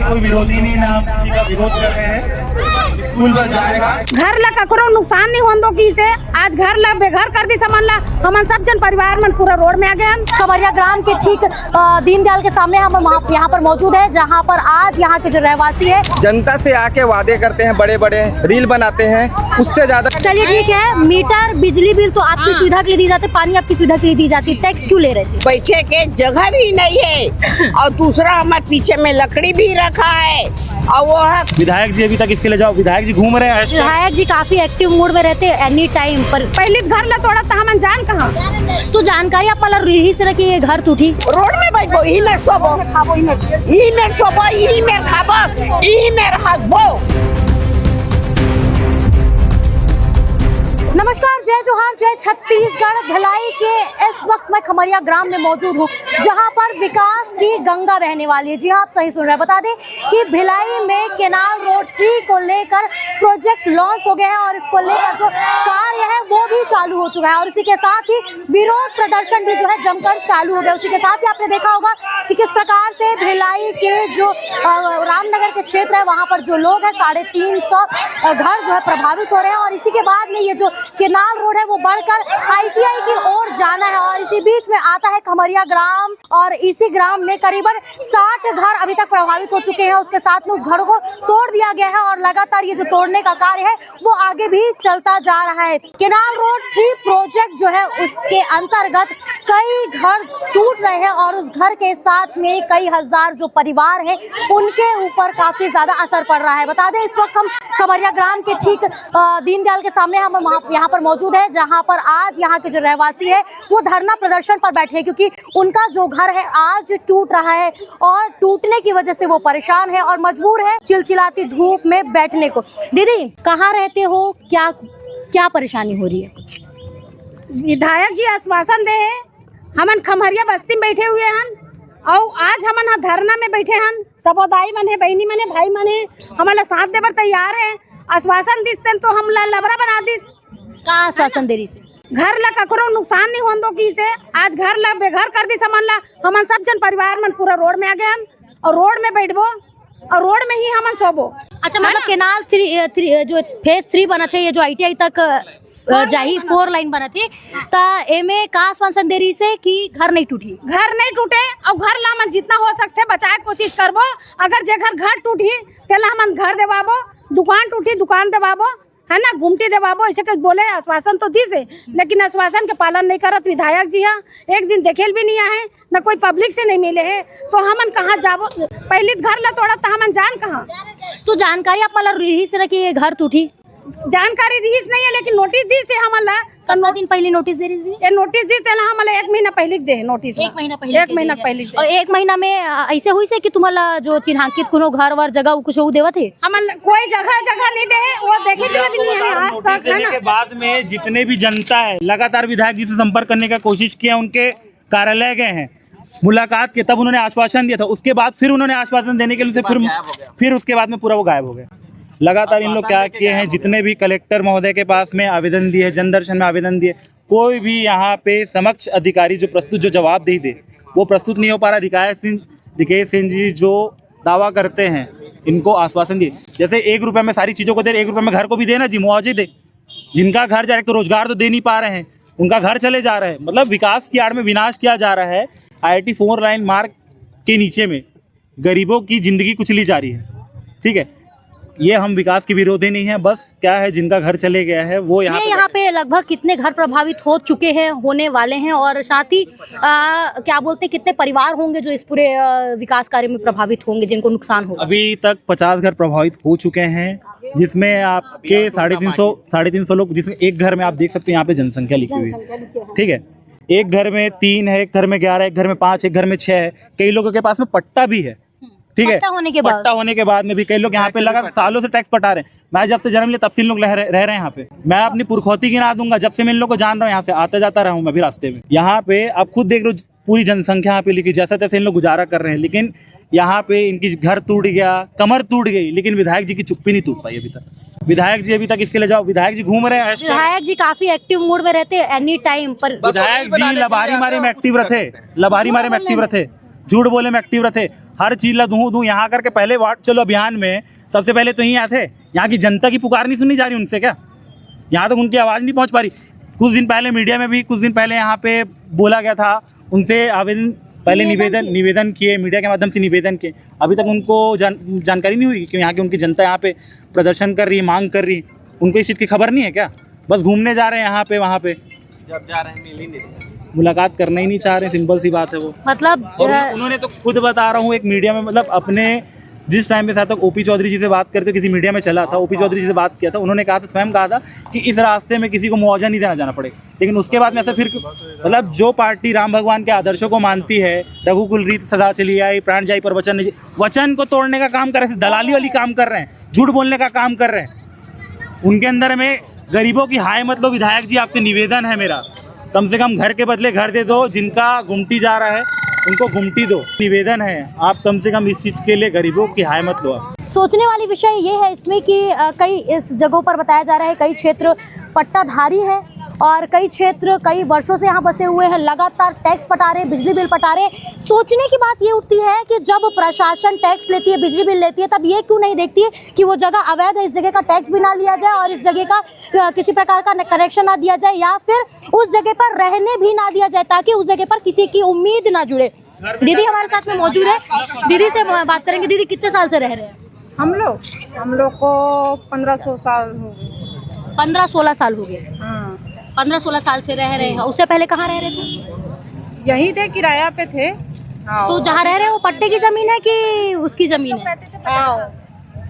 के कोई विरोधी नहीं, ना आप किसी का विरोध कर रहे हैं। स्कूल बस जाएगा। घर ला ककरो नुकसान नहीं होने दो की से आज घर ला बेघर कर दी समझ ला हमन सब जन परिवार मन पूरा रोड में आ गए हैं। खमरिया ग्राम के ठीक दीनदयाल के सामने हम यहाँ पर मौजूद है, जहाँ पर आज यहाँ के जो रहवासी है जनता से आके वादे करते हैं, बड़े बड़े रील बनाते हैं, उससे ज्यादा। चलिए ठीक है, मीटर बिजली बिल तो आपकी सुविधा के लिए दी जाती है, पानी आपकी सुविधा के लिए दी जाती है, टैक्स क्यों ले रहे थे? बैठे के जगह भी नहीं है और दूसरा हमारे पीछे में लकड़ी भी रखा है और वो है। विधायक जी अभी तक इसके लिए जाओ, विधायक जी घूम रहे हैं। विधायक जी काफी एक्टिव मूड में रहते हैं एनी टाइम पर। पहले घर ला तोड़ा था हमन जान कहाँ तो जानकारी आप मतलब रही से कि ये घर टूटी रोड में बैठो, यही में सोबो, यही में सोबो, यही में खाबो, यही में रहबो। नमस्कार, जय जोहार, जय छत्तीसगढ़। भिलाई के इस वक्त मैं खमरिया ग्राम में मौजूद हूँ, जहाँ पर विकास की गंगा बहने वाली है। जी हाँ, आप सही सुन रहे हैं। बता दें कि भिलाई में केनाल रोड 3 को लेकर प्रोजेक्ट लॉन्च हो गया है और इसको लेकर जो कार्य है वो भी चालू हो चुका है और इसी के साथ ही विरोध प्रदर्शन भी जो है जमकर चालू हो गया। उसी के साथ ही आपने देखा होगा कि किस प्रकार से भिलाई के जो रामनगर के क्षेत्र है वहाँ पर जो लोग हैं 350 घर जो है प्रभावित हो रहे हैं और इसी के बाद में ये जो केनाल रोड है वो बढ़कर ITI की ओर जाना है और इसी बीच में आता है खमरिया ग्राम और इसी ग्राम में करीबन 60 घर अभी तक प्रभावित हो चुके हैं। उसके साथ में उस घरों को तोड़ दिया गया है और लगातार ये जो तोड़ने का कार्य है वो आगे भी चलता जा रहा है। केनाल रोड 3 प्रोजेक्ट जो है उसके अंतर्गत कई घर टूट रहे हैं और उस घर के साथ में कई हजार जो परिवार है उनके ऊपर काफी ज्यादा असर पड़ रहा है। बता दें इस वक्त हम खमरिया ग्राम के ठीक दीनदयाल के सामने हम यहाँ पर मौजूद है, जहाँ पर आज यहाँ के जो रहवासी है वो धरना प्रदर्शन पर बैठे हैं क्योंकि उनका जो घर है आज टूट रहा है और टूटने की वजह से वो परेशान है और मजबूर है चिलचिलाती धूप में बैठने को। दीदी कहाँ रहते हो, क्या क्या परेशानी हो रही है? विधायक जी आश्वासन दे हमन खमरिया बस्ती में बैठे हुए हैं और आज हमन धरना में बैठे हैं। सबोदाई मन है, बहनी मन है, भाई मन है, हमारा साथ देवर तैयार है। आश्वासन दिस तो हम लबरा बना दिस का आश्वासन दे रही से घर ला ककरो नुकसान नहीं होने दो की से आज घर ला बेघर कर दी समझ ला हमन सब जन परिवार मन पूरा रोड में आ गए हैं और रोड में बैठबो और रोड में ही हमन सोबो। अच्छा, मतलब केनाल 3 जो फेज 3 बना थे, ये जो ITI तक जाही 4 लाइन बना थी ता एमे का आश्वासन दे रही से कि घर नहीं टूटी? घर नहीं टूटे और घर ला हमन जितना हो सकते बचाए कोशिश करबो। अगर जे घर टूटी तेला हमन घर देवाबो, दुकान टूटी दुकान देवाबो, है ना, घूमती देवाबो। ऐसे कहीं बोले आश्वासन तो दी से लेकिन आश्वासन के पालन नहीं करत विधायक जी। हाँ, एक दिन देखेल भी नहीं आए, न कोई पब्लिक से नहीं मिले है तो हमन कहाँ जाबो? पहले घर ला तोड़ा था हमन जान कहाँ तो जानकारी आप मतलब रही से कि ये घर टूटी? जानकारी रहीस नहीं है लेकिन नोटिस दी से हमला 15 दिन पहले नोटिस दे रही थी। ये नोटिस दी तेला हमला 1 महीना पहले दे नोटिस। 1 महीना पहले? 1 महीना पहले और 1 महीना में ऐसे हुई से कि तुम्हारा जो चिन्हांकित कोनो घर वर जगह कुछ देवा थे? हमन कोई जगह नहीं दे वो देखे चला भी नहीं है आज तक, है ना। के बाद में जितने भी जनता है लगातार विधायक जी से संपर्क करने का कोशिश किया, उनके कार्यालय गए हैं, मुलाकात की, तब उन्होंने आश्वासन दिया था। उसके बाद फिर उन्होंने आश्वासन देने के लिए फिर उसके बाद में पूरा वो गायब हो गया। लगातार इन लोग क्या किए हैं, जितने भी कलेक्टर महोदय के पास में आवेदन दिए, जनदर्शन में आवेदन दिए, कोई भी यहाँ पे समक्ष अधिकारी जो प्रस्तुत जो जवाब दे वो प्रस्तुत नहीं हो पा रहा। रिकेश सिंह जी जो दावा करते हैं इनको आश्वासन दिए, जैसे 1 रुपये में सारी चीज़ों को दे, 1 रुपये में घर को भी देना जी, मुआवजे दे। जिनका घर जा रहा है तो रोजगार तो दे नहीं पा रहे हैं, उनका घर चले जा रहे हैं। मतलब विकास की आड़ में विनाश किया जा रहा है। IIT 4 लाइन मार्ग के नीचे में गरीबों की जिंदगी कुचली जा रही है। ठीक है, ये हम विकास के विरोधी नहीं है, बस क्या है जिनका घर चले गया है वो यहाँ पे लगभग कितने घर प्रभावित हो चुके हैं, होने वाले हैं और साथ ही क्या बोलते हैं कितने परिवार होंगे जो इस पूरे विकास कार्य में प्रभावित होंगे, जिनको नुकसान होगा? अभी तक 50 घर प्रभावित हो चुके हैं, जिसमें आपके 350 लोग, जिसमें एक घर में आप देख सकते हैं यहाँ पे जनसंख्या लिखी हुई है। ठीक है, एक घर में 3 है, एक घर में 11, एक घर में 5, एक घर में 6 है। कई लोगों के पास में पट्टा भी है। ठीक है, पट्टा होने के बाद में भी कई लोग यहाँ पे लगा सालों से टैक्स पटा रहे हैं। मैं जब से जन्म लिया तब से इन लोग रह रहे हैं यहाँ पे। मैं अपनी पुरखौती गिना दूंगा, जब से मैं इन लोग को जान रहा हूँ, यहाँ से आता जाता रहा हूँ मैं भी रास्ते में। यहाँ पे आप खुद देख रहे हो पूरी जनसंख्या यहाँ पे लिखी, जैसा तैसे इन लोग गुजारा कर रहे हैं। लेकिन यहाँ पे इनकी घर टूट गया, कमर टूट गई, लेकिन विधायक जी की चुप्पी नहीं टूट पाई अभी तक। विधायक जी अभी तक इसके लिए जाओ, विधायक जी घूम रहे हैं। विधायक जी काफी एक्टिव मूड में रहते हैं एनी टाइम पर। विधायक जी लबारी मारे में एक्टिव रहते, लबारी मारे में एक्टिव रहते, झूठ बोले में एक्टिव रहते। हर चीज ला दूं यहाँ करके पहले वार्ड चलो अभियान में सबसे पहले तो यहीं आते। यहाँ की जनता की पुकार नहीं सुनी जा रही उनसे क्या? यहाँ तक उनकी आवाज़ नहीं पहुँच पा रही। कुछ दिन पहले मीडिया में भी कुछ दिन पहले यहाँ पे बोला गया था, उनसे आवेदन पहले निवेदन किए, मीडिया के माध्यम से निवेदन किए, अभी तक उनको जानकारी नहीं हुई कि यहाँ की उनकी जनता यहाँ पे प्रदर्शन कर रही है, मांग कर रही है। उनको इस चीज़ की खबर नहीं है क्या? बस घूमने जा रहे हैं यहाँ पे वहाँ पे, जब जा रहे हैं मिल ही नहीं, मुलाकात करना ही नहीं चाह रहे। सिंपल सी बात है वो। मतलब उन्होंने तो खुद बता रहा हूँ एक मीडिया में, मतलब अपने जिस टाइम पे साथ तक ओपी चौधरी जी से बात करते किसी मीडिया में चला था, ओपी चौधरी जी से बात किया था, उन्होंने कहा था, स्वयं कहा था कि इस रास्ते में किसी को मुआवजा नहीं देना जाना पड़ेगा। लेकिन उसके बाद में ऐसा फिर मतलब जो पार्टी राम भगवान के आदर्शों को मानती है, रघुकुल रीत सदा चली आई, प्राण जाई पर वचन नहीं, वचन को तोड़ने का काम कर रहे हैं, दलाली वाली काम कर रहे हैं, झूठ बोलने का काम कर रहे हैं। उनके अंदर में गरीबों की हाय मत लो। विधायक जी आपसे निवेदन है मेरा, कम से कम घर के बदले घर दे दो। जिनका गुमटी जा रहा है उनको गुमटी दो। निवेदन है, आप कम से कम इस चीज़ के लिए गरीबों की हाय मत लो। सोचने वाली विषय ये है इसमें कि कई इस जगहों पर बताया जा रहा है कई क्षेत्र पट्टाधारी हैं और कई क्षेत्र कई वर्षों से यहाँ बसे हुए हैं, लगातार टैक्स पटा रहे, बिजली बिल पटा रहे। सोचने की बात ये उठती है कि जब प्रशासन टैक्स लेती है, बिजली बिल लेती है, तब ये क्यों नहीं देखती है कि वो जगह अवैध है, इस जगह का टैक्स भी ना लिया जाए और इस जगह का किसी प्रकार का कनेक्शन ना दिया जाए, या फिर उस जगह पर रहने भी ना दिया जाए ताकि उस जगह पर किसी की उम्मीद ना जुड़े। दीदी हमारे साथ में मौजूद है, दीदी से बात करेंगे। दीदी कितने साल से रह रहे हैं? हम लोग को 1500 साल हो गए। 15-16 साल हो गए। हाँ, 15-16 साल से रह रहे हैं। उससे पहले कहाँ रह रहे थे? यहीं थे, किराया पे थे। तो जहाँ रह रहे हैं वो पट्टे की जमीन है कि उसकी जमीन है?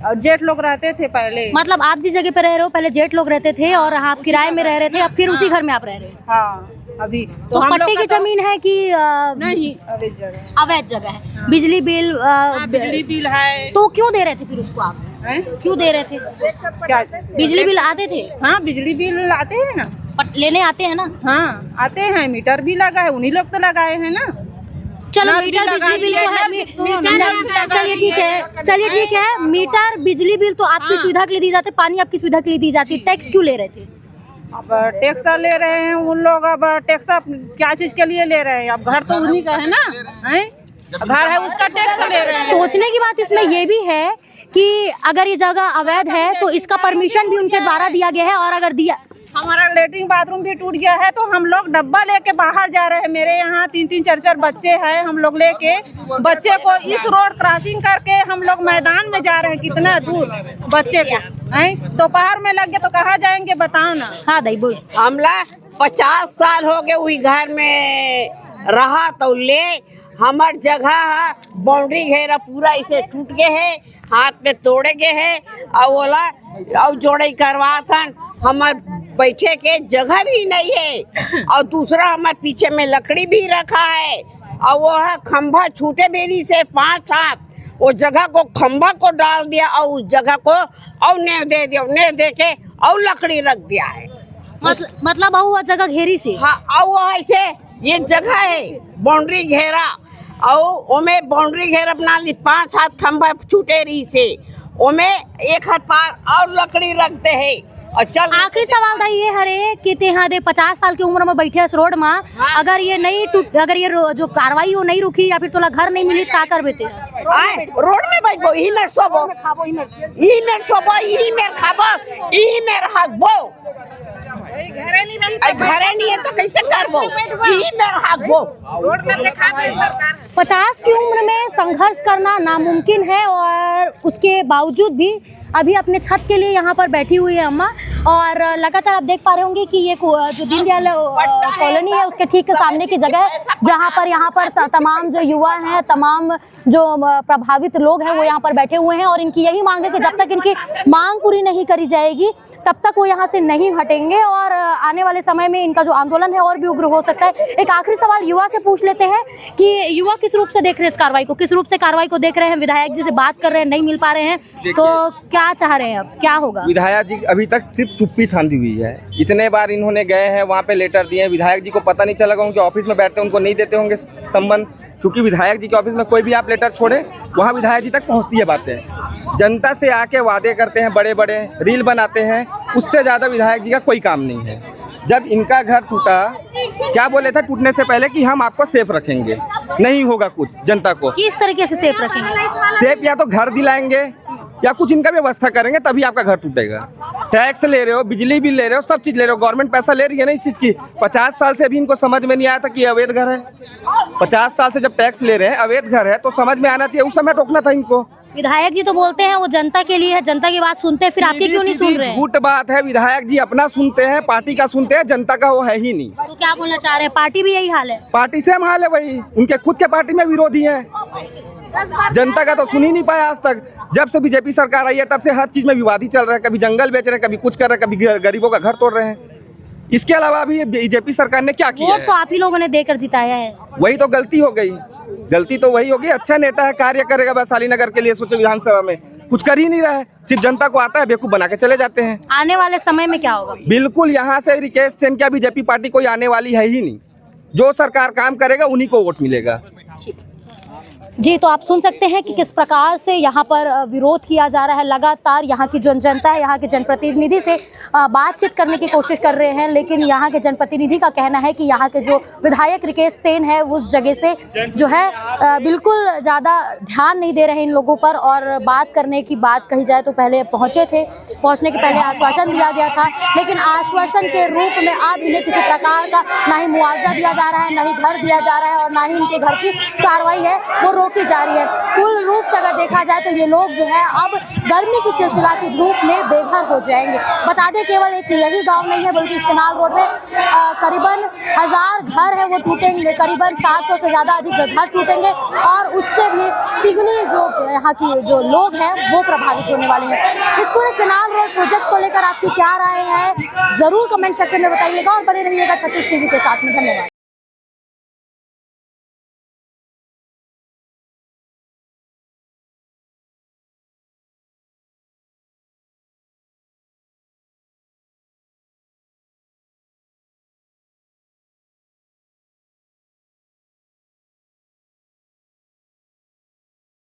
और जेठ लोग रहते थे पहले। मतलब आप जिस जगह पे रह रहे हो पहले जेठ लोग रहते थे और आप किराए में रह रहे थे, अब फिर उसी घर में आप रह रहे हैं? हाँ, अभी तो पट्टे की जमीन है कि नहीं, अवैध जगह। अवैध जगह है। बिजली बिल बिजली बिल है तो क्यों दे रहे थे फिर उसको आप? क्यों दे रहे थे? क्या बिजली बिल आते थे? हाँ, बिजली बिल आते हैं ना, लेने आते हैं ना? हाँ आते हैं। मीटर भी लगा है, उन्हीं लोग तो लगाए हैं ना। चलो मीटर बिजली बिल तो है, चलिए ठीक है। मीटर बिजली बिल तो आपकी सुविधा के लिए दी जाती है, पानी आपकी सुविधा के लिए दी जाती है, टैक्स क्यों ले रहे थे? अब टैक्स ले रहे हैं उन लोग। अब टैक्स क्या चीज के लिए ले रहे हैं? अब घर तो उन्हीं का है ना, है घर है उसका टैक्स ले रहे हैं। सोचने की बात इसमें ये भी है कि अगर ये जगह अवैध है तो इसका परमिशन भी उनके द्वारा दिया गया है, और अगर दिया, हमारा लेटरिन बाथरूम भी टूट गया है तो हम लोग डब्बा लेके बाहर जा रहे हैं। मेरे यहाँ 3-3, 4-4 बच्चे हैं, हम लोग लेके बच्चे को इस रोड क्रॉसिंग करके हम लोग मैदान में जा रहे हैं। कितना दूर बच्चे को नहीं तो बाहर में लग गया तो कहाँ जाएंगे बताओ ना। हाँ दाई बोल। हमला 50 साल हो गए वही घर में रहा तो ले हमार जगह है, बाउंड्री घेरा पूरा इसे टूट गए है, हाथ में तोड़े गए है और बोला और जोड़े करवा था। हमार बैठे के जगह भी नहीं है और दूसरा हमारे पीछे में लकड़ी भी रखा है और वो है खंभा छूटे बेरी से 5 हाथ वो जगह को खंभा को डाल दिया और उस जगह को और ने दे दिया, ने दे के और लकड़ी रख दिया है। मतलब वो जगह घेरी से? हाँ, और वो ऐसे ये जगह है बाउंड्री घेरा और ओमे बाउंड्री घेरा बना ली, 5 हाथ खंभा छूटे रही से ओमे 1 हाथ पार और लकड़ी रखते हैं और चल। आखिरी सवाल था ये हरे कि तेहा दे 50 साल की उम्र में बैठे इस रोड में, अगर ये नहीं अगर ये जो कार्रवाई वो नहीं रुकी या फिर तोला घर नहीं मिली का कर बेते? रोड में बैठो, ई में सोबो, ई में सोबो, ई में खाबो, ई में रहबो। घरे नहीं है तो कैसे करबो? ई में रहबो। रोड में दिखा दे सरकार। 50 की उम्र में संघर्ष करना नामुमकिन है और उसके बावजूद भी अभी अपने छत के लिए यहाँ पर बैठी हुई है अम्मा। और लगातार आप देख पा रहे होंगे कि ये जो दीनदयाल कॉलोनी है उसके ठीक सामने की जगह है जहाँ पर तमाम जो युवा हैं, तमाम जो प्रभावित लोग हैं वो यहाँ पर बैठे हुए हैं और इनकी यही मांग है कि जब तक इनकी मांग पूरी नहीं करी जाएगी तब तक वो यहाँ से नहीं हटेंगे और आने वाले समय में इनका जो आंदोलन है और भी उग्र हो सकता है। एक आखिरी सवाल युवा से पूछ लेते हैं कि युवा किस रूप से देख रहे हैं इस कार्रवाई को, किस रूप से कार्रवाई को देख रहे हैं? विधायक जी से बात कर रहे हैं, नहीं मिल पा रहे हैं, तो क्या चाह रहे हैं, अब क्या होगा? विधायक जी अभी तक सिर्फ चुप्पी थांदी हुई है। इतने बार इन्होंने गए हैं वहाँ पे लेटर दिए, विधायक जी को पता नहीं चला, उनके ऑफिस में बैठते उनको नहीं देते होंगे संबंध, क्योंकि विधायक जी के ऑफिस में कोई भी आप लेटर छोड़े वहाँ विधायक जी तक पहुँचती है बातें। जनता से आके वादे करते हैं, बड़े बड़े रील बनाते हैं, उससे ज़्यादा विधायक जी का कोई काम नहीं है। जब इनका घर टूटा, क्या बोले थे टूटने से पहले कि हम आपको सेफ रखेंगे, नहीं होगा कुछ जनता को। किस तरीके से सेफ रखेंगे? सेफ या तो घर दिलाएंगे या कुछ इनका व्यवस्था करेंगे, तभी आपका घर टूटेगा। टैक्स ले रहे हो, बिजली बिल ले रहे हो, सब चीज ले रहे हो, गवर्नमेंट पैसा ले रही है ना इस चीज की। 50 साल से अभी इनको समझ में नहीं आया था कि अवैध घर है। 50 साल से जब टैक्स ले रहे हैं, अवैध घर है, तो समझ में आना चाहिए, उस समय रोकना था इनको। विधायक जी तो बोलते हैं वो जनता के लिए है, जनता की बात सुनते हैं, फिर आपकी क्यों नहीं सुन रहे हैं? झूठ बात है, विधायक जी अपना सुनते हैं, पार्टी का सुनते हैं, जनता का वो है ही नहीं। तो क्या बोलना चाह रहे हैं? पार्टी भी यही हाल है? पार्टी से हम हाल है वही, उनके खुद के पार्टी में विरोधी है। जनता का तो सुन ही नहीं पाया आज तक। जब से बीजेपी सरकार आई है तब से हर चीज में विवाद ही चल रहा है, कभी जंगल बेच रहे हैं, कभी कुछ कर रहे हैं, कभी गरीबों का घर तोड़ रहे हैं। इसके अलावा अभी बीजेपी सरकार ने क्या किया वोट तो आप ही लोगों ने देकर जिताया है। वही तो गलती हो गई, गलती तो वही होगी। अच्छा नेता है, कार्य करेगा वैशाली नगर के लिए, सोचो विधानसभा में कुछ कर ही नहीं रहा है, सिर्फ जनता को आता है, बेवकूफ बना के चले जाते हैं। आने वाले समय में क्या होगा? बिल्कुल यहाँ से रिकेश सेन क्या बीजेपी पार्टी कोई आने वाली है ही नहीं। जो सरकार काम करेगा उन्हीं को वोट मिलेगा। जी, तो आप सुन सकते हैं कि किस प्रकार से यहाँ पर विरोध किया जा रहा है। लगातार यहाँ की जो जनता है, यहाँ के जनप्रतिनिधि से बातचीत करने की कोशिश कर रहे हैं, लेकिन यहाँ के जनप्रतिनिधि का कहना है कि यहाँ के जो विधायक रिकेश सेन है उस जगह से जो है बिल्कुल ज़्यादा ध्यान नहीं दे रहे हैं इन लोगों पर। और बात करने की बात कही जाए तो पहले पहुँचे थे, पहुँचने के पहले आश्वासन दिया गया था, लेकिन आश्वासन के रूप में अब इन्हें किसी प्रकार का ना ही मुआवजा दिया जा रहा है, ना ही घर दिया जा रहा है, और ना ही इनके घर की कार्रवाई है वो रोकी जा रही है। कुल रूप से अगर देखा जाए तो ये लोग जो है अब गर्मी की चिलचिलाती धूप में बेघर हो जाएंगे। बता दें केवल एक यही गांव नहीं है, बल्कि इस केनाल रोड में करीबन 1000 घर है वो टूटेंगे, करीबन 700 से ज़्यादा अधिक घर टूटेंगे, और उससे भी तिगुनी जो यहाँ की जो लोग हैं वो प्रभावित होने वाले हैं। इस पूरे केनाल रोड प्रोजेक्ट को लेकर आपकी क्या राय है, ज़रूर कमेंट सेक्शन में बताइएगा, और बने रहिएगा 36 टीवी के साथ में। धन्यवाद।